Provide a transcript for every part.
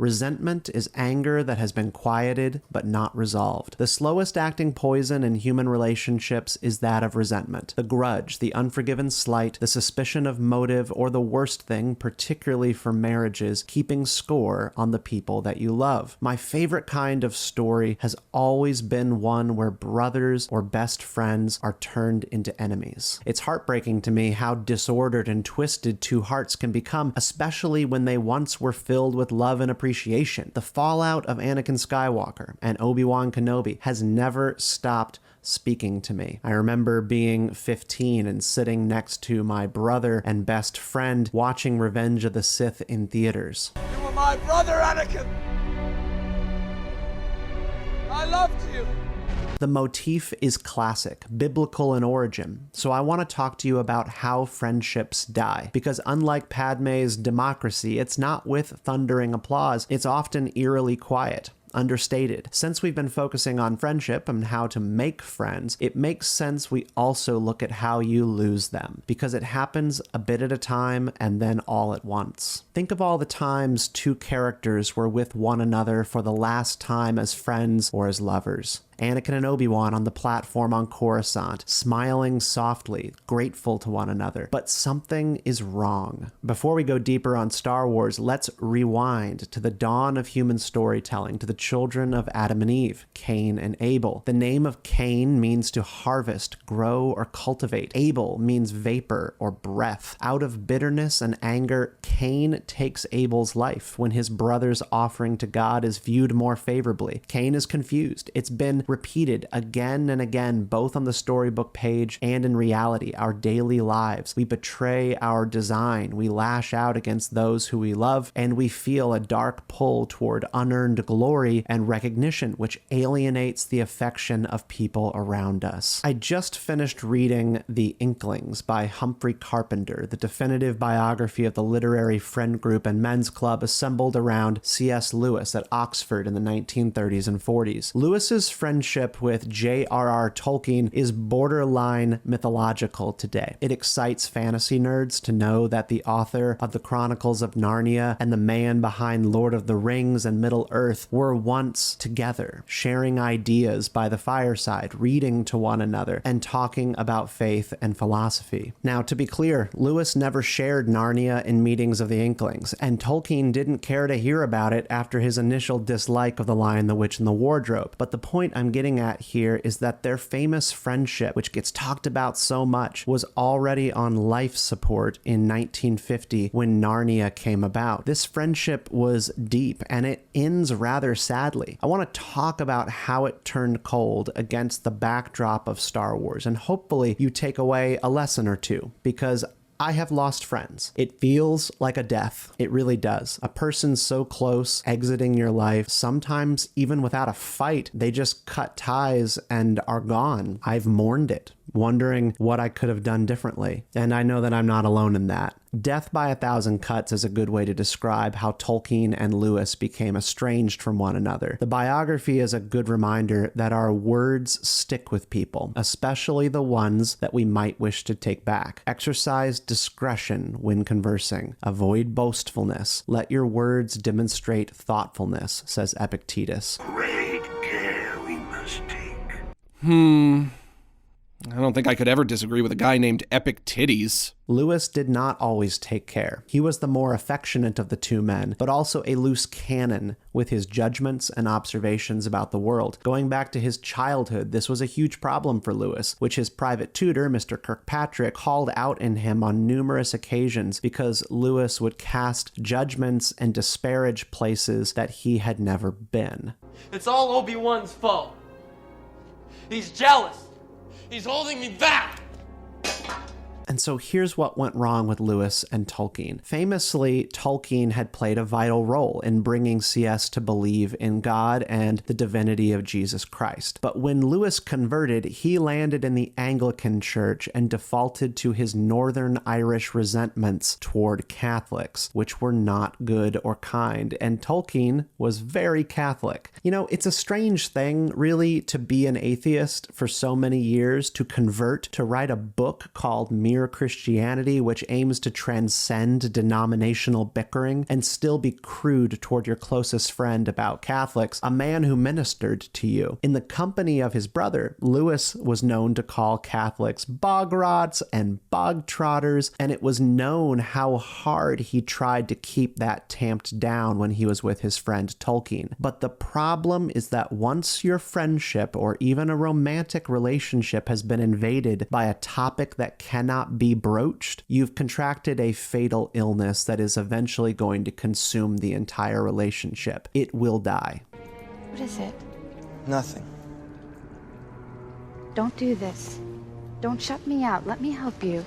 Resentment is anger that has been quieted but not resolved. The slowest acting poison in human relationships is that of resentment. The grudge, the unforgiven slight, the suspicion of motive, or the worst thing, particularly for marriages, keeping score on the people that you love. My favorite kind of story has always been one where brothers or best friends are turned into enemies. It's heartbreaking to me how disordered and twisted two hearts can become, especially when they once were filled with love and appreciation. The fallout of Anakin Skywalker and Obi-Wan Kenobi has never stopped speaking to me. I remember being 15 and sitting next to my brother and best friend watching Revenge of the Sith in theaters. You were my brother, Anakin! I loved you! The motif is classic, biblical in origin, so I want to talk to you about how friendships die. Because unlike Padme's democracy, it's not with thundering applause, it's often eerily quiet. Understated. Since we've been focusing on friendship and how to make friends, it makes sense we also look at how you lose them, because it happens a bit at a time and then all at once. Think of all the times two characters were with one another for the last time as friends or as lovers. Anakin and Obi-Wan on the platform on Coruscant, smiling softly, grateful to one another. But something is wrong. Before we go deeper on Star Wars, let's rewind to the dawn of human storytelling, to the children of Adam and Eve, Cain and Abel. The name of Cain means to harvest, grow, or cultivate. Abel means vapor or breath. Out of bitterness and anger, Cain takes Abel's life when his brother's offering to God is viewed more favorably. Cain is confused. It's been repeated again and again, both on the storybook page and in reality, our daily lives. We betray our design, we lash out against those who we love, and we feel a dark pull toward unearned glory and recognition, which alienates the affection of people around us. I just finished reading The Inklings by Humphrey Carpenter, the definitive biography of the literary friend group and men's club assembled around C.S. Lewis at Oxford in the 1930s and 40s. Lewis's friendship with J.R.R. Tolkien is borderline mythological today. It excites fantasy nerds to know that the author of the Chronicles of Narnia and the man behind Lord of the Rings and Middle-earth were once together, sharing ideas by the fireside, reading to one another, and talking about faith and philosophy. Now, to be clear, Lewis never shared Narnia in meetings of the Inklings, and Tolkien didn't care to hear about it after his initial dislike of The Lion, the Witch, and the Wardrobe. But the point I'm getting at here is that their famous friendship, which gets talked about so much, was already on life support in 1950 when Narnia came about. This friendship was deep, and it ends rather sadly. I want to talk about how it turned cold against the backdrop of Star Wars, and hopefully you take away a lesson or two, because I have lost friends. It feels like a death. It really does. A person so close exiting your life, sometimes even without a fight, they just cut ties and are gone. I've mourned it, wondering what I could have done differently. And I know that I'm not alone in that. Death by a Thousand Cuts is a good way to describe how Tolkien and Lewis became estranged from one another. The biography is a good reminder that our words stick with people, especially the ones that we might wish to take back. Exercise discretion when conversing. Avoid boastfulness. Let your words demonstrate thoughtfulness, says Epictetus. Great care we must take. I don't think I could ever disagree with a guy named Epictetus. Lewis did not always take care. He was the more affectionate of the two men, but also a loose cannon with his judgments and observations about the world. Going back to his childhood, this was a huge problem for Lewis, which his private tutor, Mr. Kirkpatrick, called out in him on numerous occasions because Lewis would cast judgments and disparage places that he had never been. It's all Obi-Wan's fault. He's jealous. He's holding me back! And so here's what went wrong with Lewis and Tolkien. Famously, Tolkien had played a vital role in bringing C.S. to believe in God and the divinity of Jesus Christ. But when Lewis converted, he landed in the Anglican Church and defaulted to his Northern Irish resentments toward Catholics, which were not good or kind. And Tolkien was very Catholic. You know, it's a strange thing, really, to be an atheist for so many years, to convert, to write a book called Mere pure Christianity, which aims to transcend denominational bickering and still be crude toward your closest friend about Catholics, a man who ministered to you. In the company of his brother, Lewis was known to call Catholics bogrots and bogtrotters, and it was known how hard he tried to keep that tamped down when he was with his friend Tolkien. But the problem is that once your friendship or even a romantic relationship has been invaded by a topic that cannot be broached, you've contracted a fatal illness that is eventually going to consume the entire relationship. It will die. What is it? Nothing. Don't do this. Don't shut me out. Let me help you.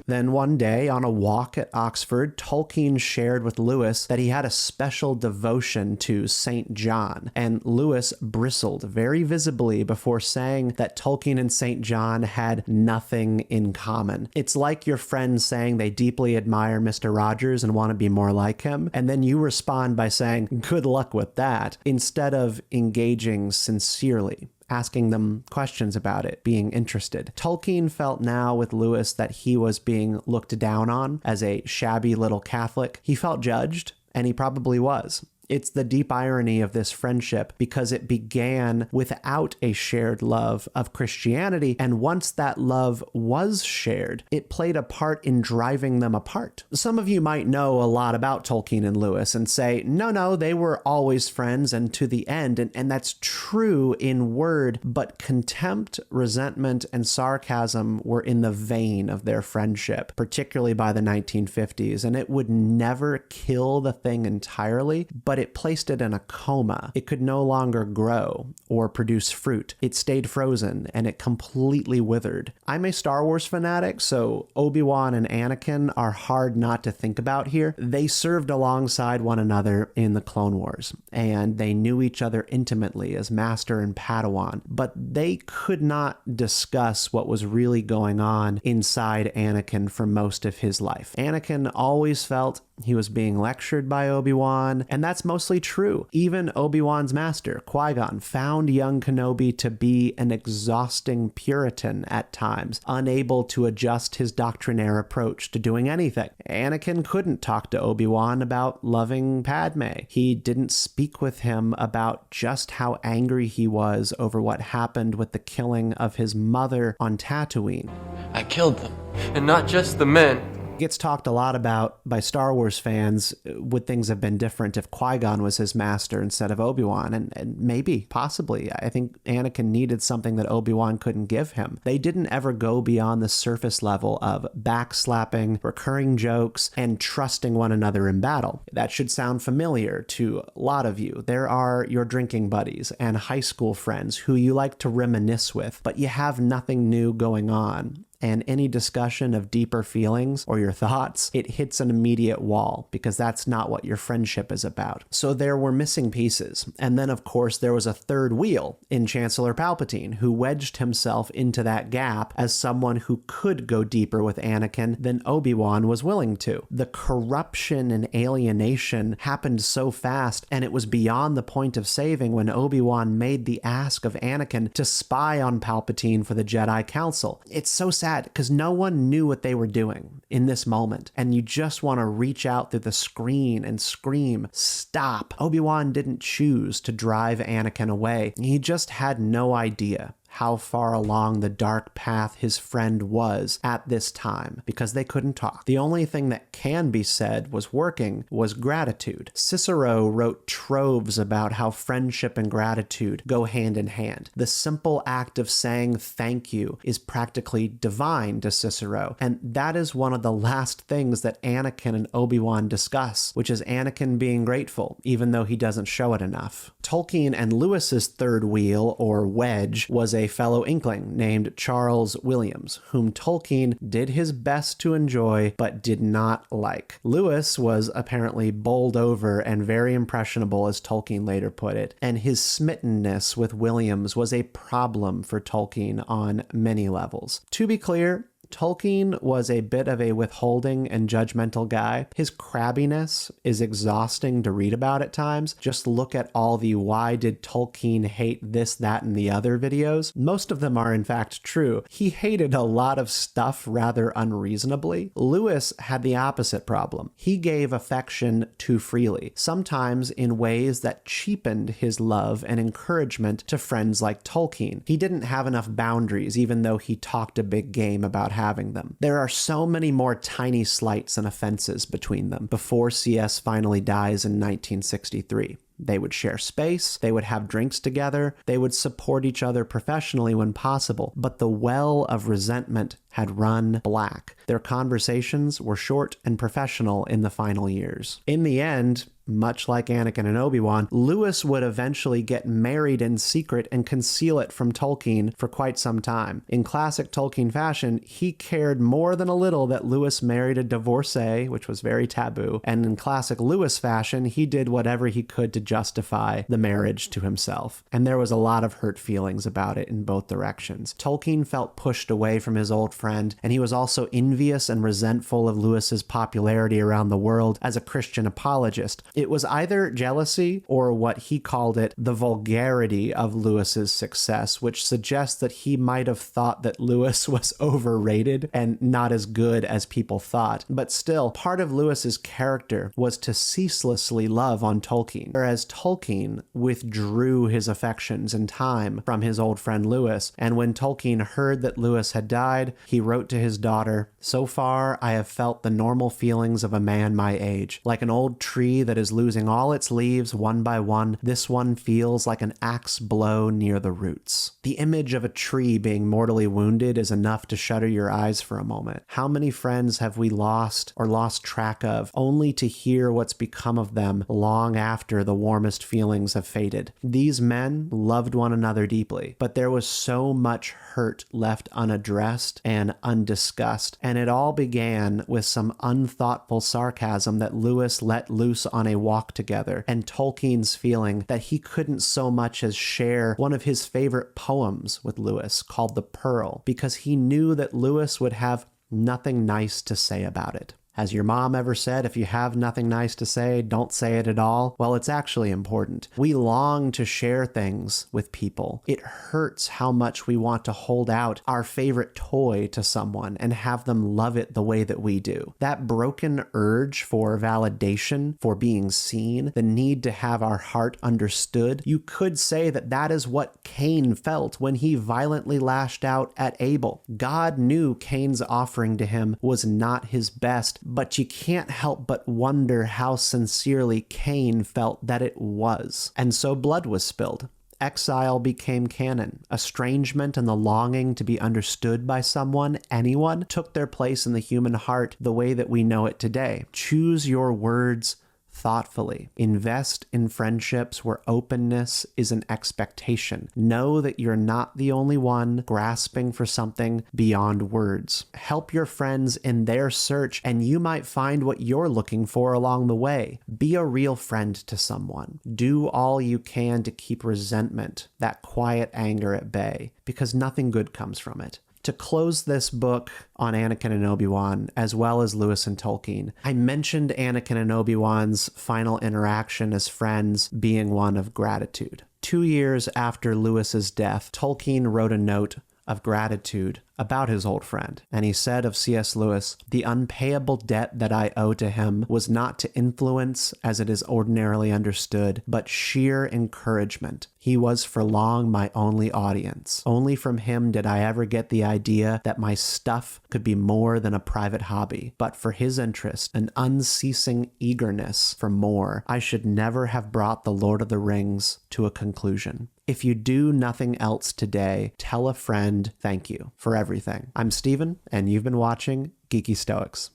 Then one day, on a walk at Oxford, Tolkien shared with Lewis that he had a special devotion to St. John, and Lewis bristled very visibly before saying that Tolkien and St. John had nothing in common. It's like your friend saying they deeply admire Mr. Rogers and want to be more like him, and then you respond by saying, "Good luck with that," instead of engaging sincerely, asking them questions about it, being interested. Tolkien felt now with Lewis that he was being looked down on as a shabby little Catholic. He felt judged, and he probably was. It's the deep irony of this friendship because it began without a shared love of Christianity, and once that love was shared, it played a part in driving them apart. Some of you might know a lot about Tolkien and Lewis and say, no, they were always friends and to the end, and that's true in word, but contempt, resentment, and sarcasm were in the vein of their friendship, particularly by the 1950s, and it would never kill the thing entirely, but it placed it in a coma. It could no longer grow or produce fruit. It stayed frozen and it completely withered. I'm a Star Wars fanatic, so Obi-Wan and Anakin are hard not to think about here. They served alongside one another in the Clone Wars, and they knew each other intimately as Master and Padawan, but they could not discuss what was really going on inside Anakin for most of his life. Anakin always felt he was being lectured by Obi-Wan, and that's mostly true. Even Obi-Wan's master, Qui-Gon, found young Kenobi to be an exhausting Puritan at times, unable to adjust his doctrinaire approach to doing anything. Anakin couldn't talk to Obi-Wan about loving Padme. He didn't speak with him about just how angry he was over what happened with the killing of his mother on Tatooine. I killed them. And not just the men. Gets talked a lot about by Star Wars fans. Would things have been different if Qui-Gon was his master instead of Obi-Wan? And maybe, possibly. I think Anakin needed something that Obi-Wan couldn't give him. They didn't ever go beyond the surface level of backslapping, recurring jokes, and trusting one another in battle. That should sound familiar to a lot of you. There are your drinking buddies and high school friends who you like to reminisce with, but you have nothing new going on. And any discussion of deeper feelings or your thoughts, it hits an immediate wall because that's not what your friendship is about. So there were missing pieces. And then, of course, there was a third wheel in Chancellor Palpatine who wedged himself into that gap as someone who could go deeper with Anakin than Obi-Wan was willing to. The corruption and alienation happened so fast, and it was beyond the point of saving when Obi-Wan made the ask of Anakin to spy on Palpatine for the Jedi Council. It's so sad because no one knew what they were doing in this moment, and you just want to reach out through the screen and scream, "Stop!" Obi-Wan didn't choose to drive Anakin away. He just had no idea how far along the dark path his friend was at this time, because they couldn't talk. The only thing that can be said was working was gratitude. Cicero wrote troves about how friendship and gratitude go hand in hand. The simple act of saying thank you is practically divine to Cicero, and that is one of the last things that Anakin and Obi-Wan discuss, which is Anakin being grateful, even though he doesn't show it enough. Tolkien and Lewis's third wheel, or wedge, was a fellow Inkling named Charles Williams, whom Tolkien did his best to enjoy but did not like. Lewis was apparently bowled over and very impressionable, as Tolkien later put it, and his smittenness with Williams was a problem for Tolkien on many levels. To be clear, Tolkien was a bit of a withholding and judgmental guy. His crabbiness is exhausting to read about at times. Just look at all the why did Tolkien hate this, that, and the other videos. Most of them are in fact true. He hated a lot of stuff rather unreasonably. Lewis had the opposite problem. He gave affection too freely, sometimes in ways that cheapened his love and encouragement to friends like Tolkien. He didn't have enough boundaries, even though he talked a big game about having them. There are so many more tiny slights and offenses between them before C.S. finally dies in 1963. They would share space, they would have drinks together, they would support each other professionally when possible, but the well of resentment had run black. Their conversations were short and professional in the final years. In the end, much like Anakin and Obi-Wan, Lewis would eventually get married in secret and conceal it from Tolkien for quite some time. In classic Tolkien fashion, he cared more than a little that Lewis married a divorcee, which was very taboo, and in classic Lewis fashion, he did whatever he could to justify the marriage to himself. And there was a lot of hurt feelings about it in both directions. Tolkien felt pushed away from his old friend, and he was also envious and resentful of Lewis's popularity around the world as a Christian apologist. It was either jealousy or what he called it, the vulgarity of Lewis's success, which suggests that he might have thought that Lewis was overrated and not as good as people thought. But still, part of Lewis's character was to ceaselessly love on Tolkien, whereas Tolkien withdrew his affections and time from his old friend Lewis. And when Tolkien heard that Lewis had died, he wrote to his daughter, "So far, I have felt the normal feelings of a man my age. Like an old tree that is losing all its leaves one by one, this one feels like an axe blow near the roots." The image of a tree being mortally wounded is enough to shutter your eyes for a moment. How many friends have we lost or lost track of, only to hear what's become of them long after the warmest feelings have faded? These men loved one another deeply, but there was so much hurt left unaddressed and undiscussed, and it all began with some unthoughtful sarcasm that Lewis let loose on a walk together, and Tolkien's feeling that he couldn't so much as share one of his favorite poems with Lewis called The Pearl, because he knew that Lewis would have nothing nice to say about it. Has your mom ever said, if you have nothing nice to say, don't say it at all? Well, it's actually important. We long to share things with people. It hurts how much we want to hold out our favorite toy to someone and have them love it the way that we do. That broken urge for validation, for being seen, the need to have our heart understood, you could say that that is what Cain felt when he violently lashed out at Abel. God knew Cain's offering to him was not his best, but you can't help but wonder how sincerely Cain felt that it was. And so blood was spilled. Exile became canon. Estrangement and the longing to be understood by someone, anyone, took their place in the human heart the way that we know it today. Choose your words thoughtfully. Invest in friendships where openness is an expectation. Know that you're not the only one grasping for something beyond words. Help your friends in their search, and you might find what you're looking for along the way. Be a real friend to someone. Do all you can to keep resentment, that quiet anger, at bay, because nothing good comes from it. To close this book on Anakin and Obi-Wan, as well as Lewis and Tolkien, I mentioned Anakin and Obi-Wan's final interaction as friends being one of gratitude. 2 years after Lewis's death, Tolkien wrote a note of gratitude about his old friend, and he said of C.S. Lewis, "The unpayable debt that I owe to him was not to influence as it is ordinarily understood, but sheer encouragement. He was for long my only audience. Only from him did I ever get the idea that my stuff could be more than a private hobby, but for his interest, an unceasing eagerness for more, I should never have brought The Lord of the Rings to a conclusion. If you do nothing else today, tell a friend thank you for everything." I'm Steven, and you've been watching Geeky Stoics.